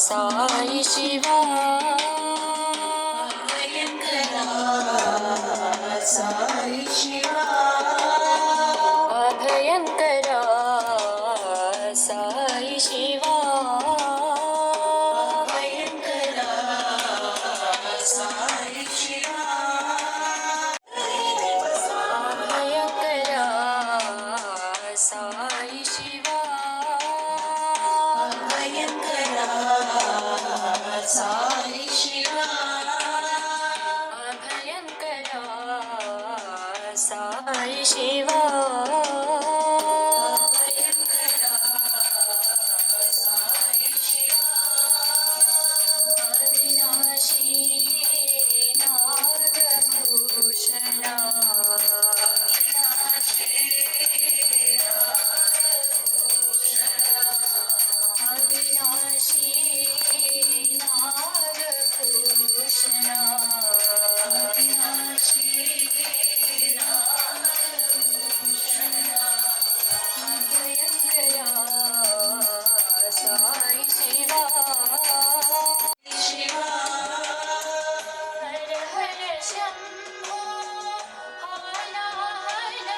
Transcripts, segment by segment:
சாய் சிவா சாய் சிவா அபயங்கரா சாய் சிவா அபயங்கரா சாய் சிவா அபயங்கரா சாய் சிவா அபயங்கரா சாய் சிவா அபயங்கரா சாய் சிவா அபயங்கரா சாய் சிவா அவிநாஷி நாகபூஷணா அவிநாஷி நாகபூஷணா அவிநாஷி நாகபூஷணா அபயங்கரா சாய் சிவா சிவா ஹர ஹர சம்போ ஹர ஹர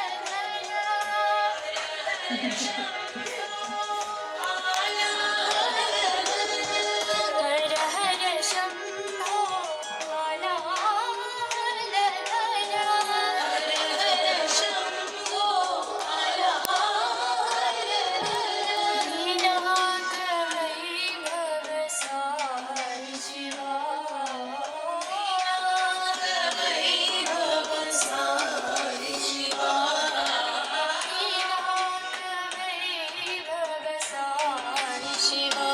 ஹர ஹர சம்போ ஹர ஹர சம்போ ஹர விநாயக வைபவ சாய் சிவா விநாயக வைபவ சாய் சிவா விநாயக வைபவ சாய் சிவா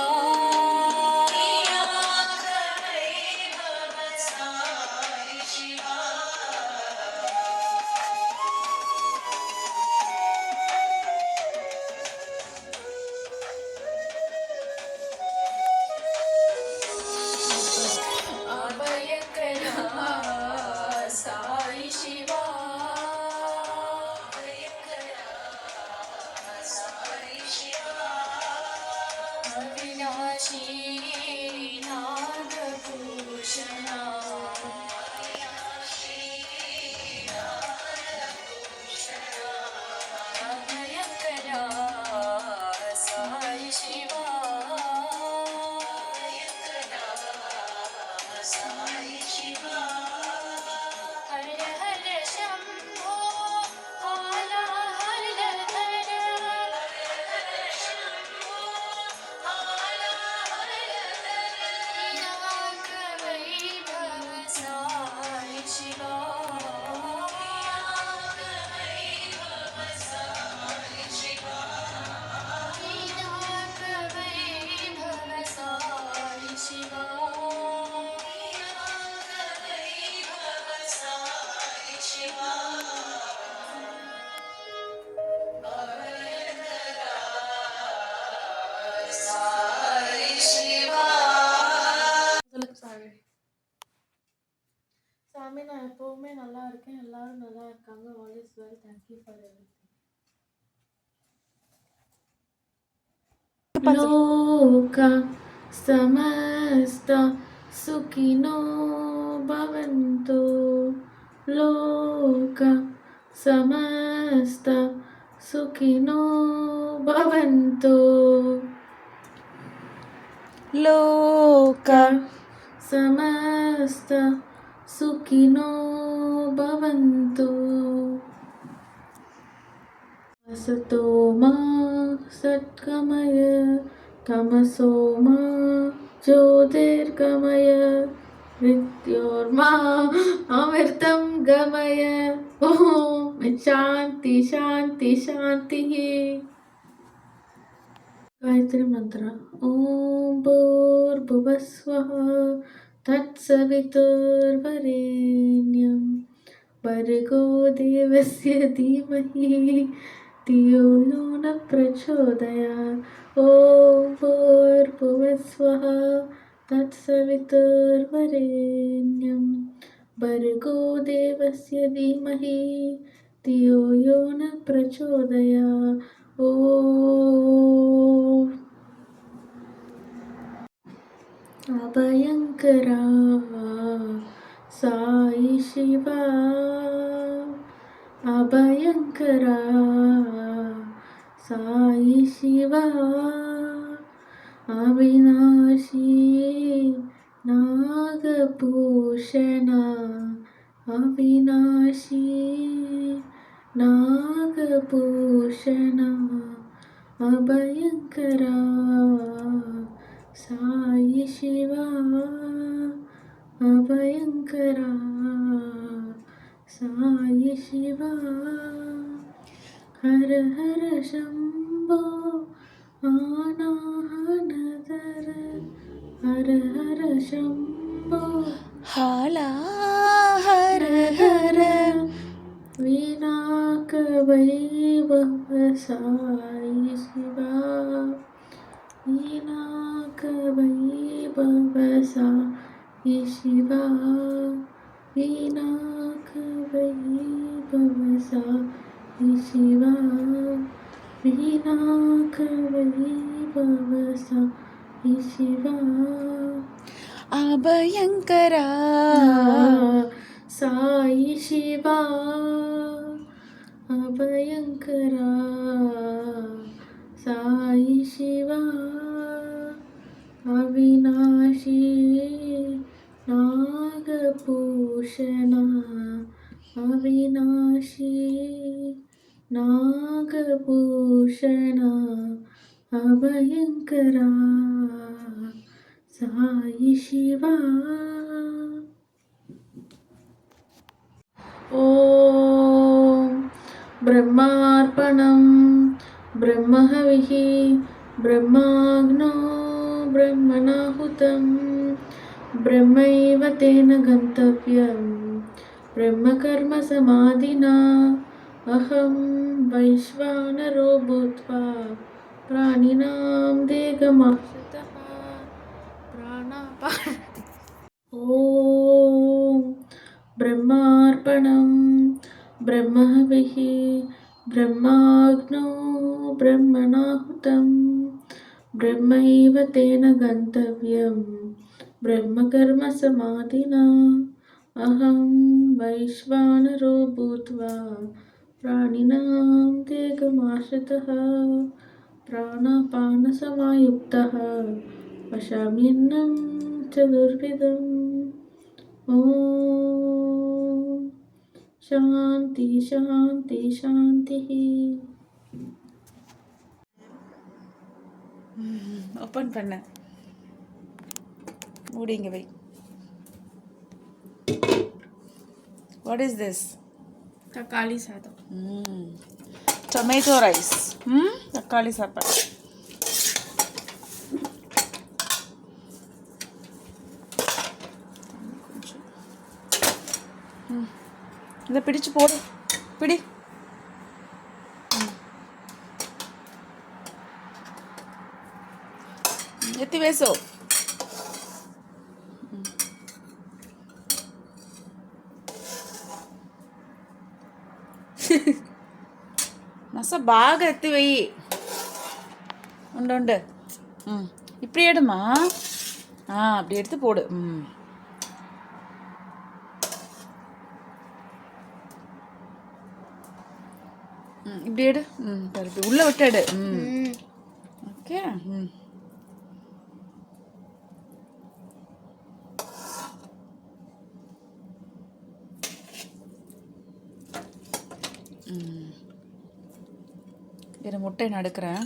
விநாயக வைபவ சாய் சிவா அபயங்கரா சாய் சிவா அபயங்கரா சாய் சிவா அவிநாஷி நாகபூஷணா அவிநாஷி நாகபூஷணா அபயங்கரா சாய் சிவா அபயங்கரா சாய் சிவா ஹர ஹர சம்போ ஹர ஹர சம்போ ஹர விநாயக வைபவ சாய் சிவா விநாயக வைபவ சாய் சிவா விநாயக வைபவ சாய் சிவா விநாயக வைபவ சாய் சிவா அபயங்கரா சாய் சிவா சாமி சாமி நான் எப்பவுமே நல்லா இருக்கேன், எல்லாரும் நல்லா இருக்காங்க. All is well. Thank you for everything. லோகா சமஸ்த சுகினோ பவந்து. लोक समस्त सुखिनो भवन्तु लोक समस्त सुखिनो भवन्तु असतो मा सद्गमय तमसो मा ज्योतिर्गमय मृत्योर्मा अमृतं गमय ॐ शान्ति शान्ति शान्तिः गायत्री मंत्र ॐ भूर्भुवस्वः तत्सवितुर्वरेण्यं भर्गो देवस्य धीमहि धियो यो न प्रचोदयात् ॐ भूर्भुवस्वः तत्सवितुर्वरेण्यं भर्गो देवस्य धीमहि धियो यो न प्रचोदयात् ॐ अभयङ्करा साई शिवा अभयङ्करा साई शिवा अविनाशी नागभूषण अविनाशी नागभूषण अभयङ्करा साई शिवा अभयङ्करा साई शिवा हर हर शम्भो आनाहनदर हर हर शम्भो हाला हर हर विनाकवैभव साई शिवा विनाकवैभव साई शिवा विनाकवैभव साई शिवा विनाकवैभव साई शिवा अभयङ्करा साई शिवा अभयङ्करा साई शिवा अविनाशी नागभूषण अविनाशी नागभूषण अभयङ्करा साई शिवा ॐ ब्रह्मार्पणं ब्रह्महविः ब्रह्माग्नो ब्रह्मणाहुतं ब्रह्मैव तेन गन्तव्यं ब्रह्मकर्मसमाधिना अहं वैश्वानरो भूत्वा प्राणिनां देहमाश्रितः प्राणापान ॐ ब्रह्मार्पणं ब्रह्महविः ब्रह्माग्नो ब्रह्मणाहुतं ब्रह्मैव तेन गन्तव्यं ब्रह्मकर्मसमाधिना अहं वैश्वानरो भूत्वा प्राणिनां देहमाश्रितः प्राणापानसमायुक्तः पचाम्यन्नं चतुर्विधम् ॐ शान्ति शान्ति शान्तिः ஓப்பன் பண்ண மூடிங்க வை. What is this? தக்காளி சாதம் டொமேட்டோ ரைஸ். தக்காளி சாப்பாடு. இதை பிடிச்சு போடு. பிடி. ఎత్తి వేసు. మస బాగా ఎత్తి వెయ్యి. ఉండు. இப்படி எடுமா. அப்படி எடுத்து போடு. இப்படி எடு. பாரு, இப்படி உள்ளே விட்டு எடு. ஓகே. இரு, முட்டையை நடுக்கிறேன்.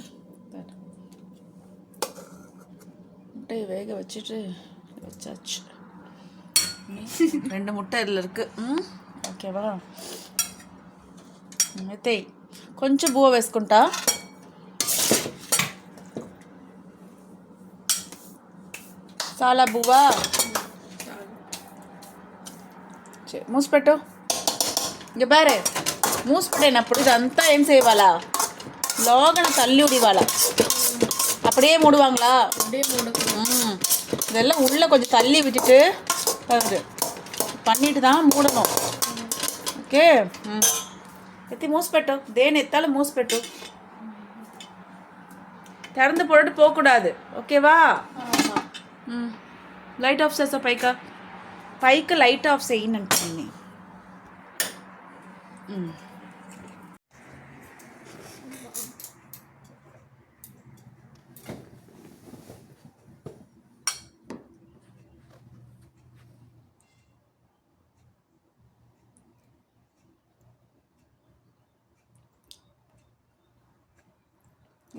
முட்டையை வேக வச்சுட்டு வச்சாச்சு. 2 முட்டை இதில் இருக்குது. ఓకేవా? అయితే కొంచెం బువ్వ వేసుకుంటా. చాలా బువ్వ. మూసిపెట్టు. ఇంకా బారే మూసిపెట్టినప్పుడు ఇదంతా ఏం செய்வாளா? లోగన தள்ளி விடுவாளா? அப்படியே மூடுவாங்களா? அப்படியே மூடணும். இதெல்லாம் உள்ளே கொஞ்சம் தள்ளி விட்டுட்டு பண்ணிட்டு தான் மூடணும். ఓకే. ఎత్తి మూసిపెట్టు. దేని ఎత్తాలో మూసిపెట్టు. తెరందు పొరటు పోకూడదు. ఓకేవా? లైట్ ఆఫ్ చేస్తా. పైకి లైట్ ఆఫ్ చేయనంటుంది.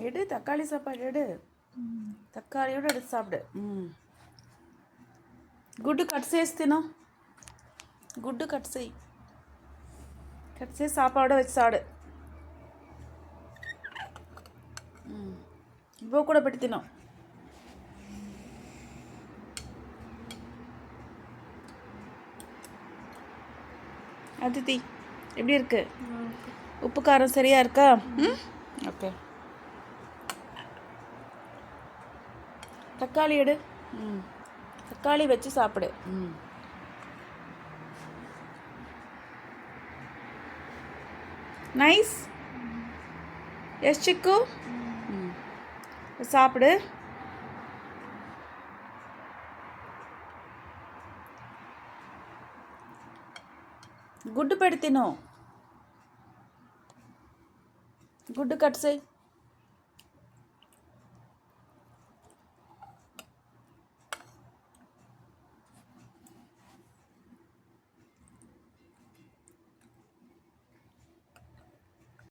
எடு, தக்காளி சாப்பாடு எடு. தக்காளியோடு எடுத்து சாப்பிடு. గుడ్డు కట్ చేసి తిను. గుడ్డు కట్ చేసి சாப்பாடு வச்சு சாப்பிடு. இப்போ கூட பெட்டி தினோம். அதித்தி எப்படி இருக்கு? உப்பு காரம் சரியா இருக்கா? ஓகே. தக்காளி எடு. தக்காளி வச்சு சாப்பிடு. நைஸ். எஸ் சிக்கு, சாப்பிடு. గుడ్డు పెడితేనో గుడ్డు కట్ చేయి.